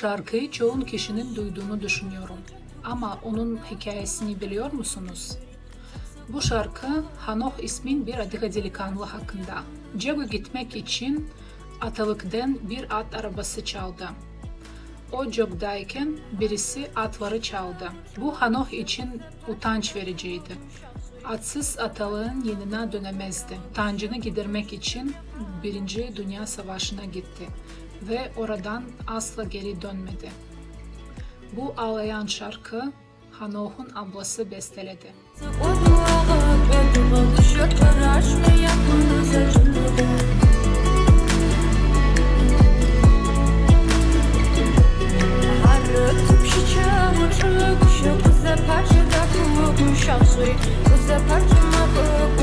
şarkıyı çoğun kişinin duyduğunu düşünüyorum. Ama onun hikayesini biliyor musunuz? Bu şarkı Hanoh ismin bir Adiga delikanlı hakkında. Cebe gitmek için atalıktan bir at arabası çaldı. O Job'dayken birisi atları çaldı. Bu Hanoh için utanç vericiydi. Atsız atalığın yanına dönemezdi. Utancını gidermek için Birinci Dünya Savaşı'na gitti ve oradan asla geri dönmedi. Bu ağlayan şarkı Hanoh'un ablası besteledi.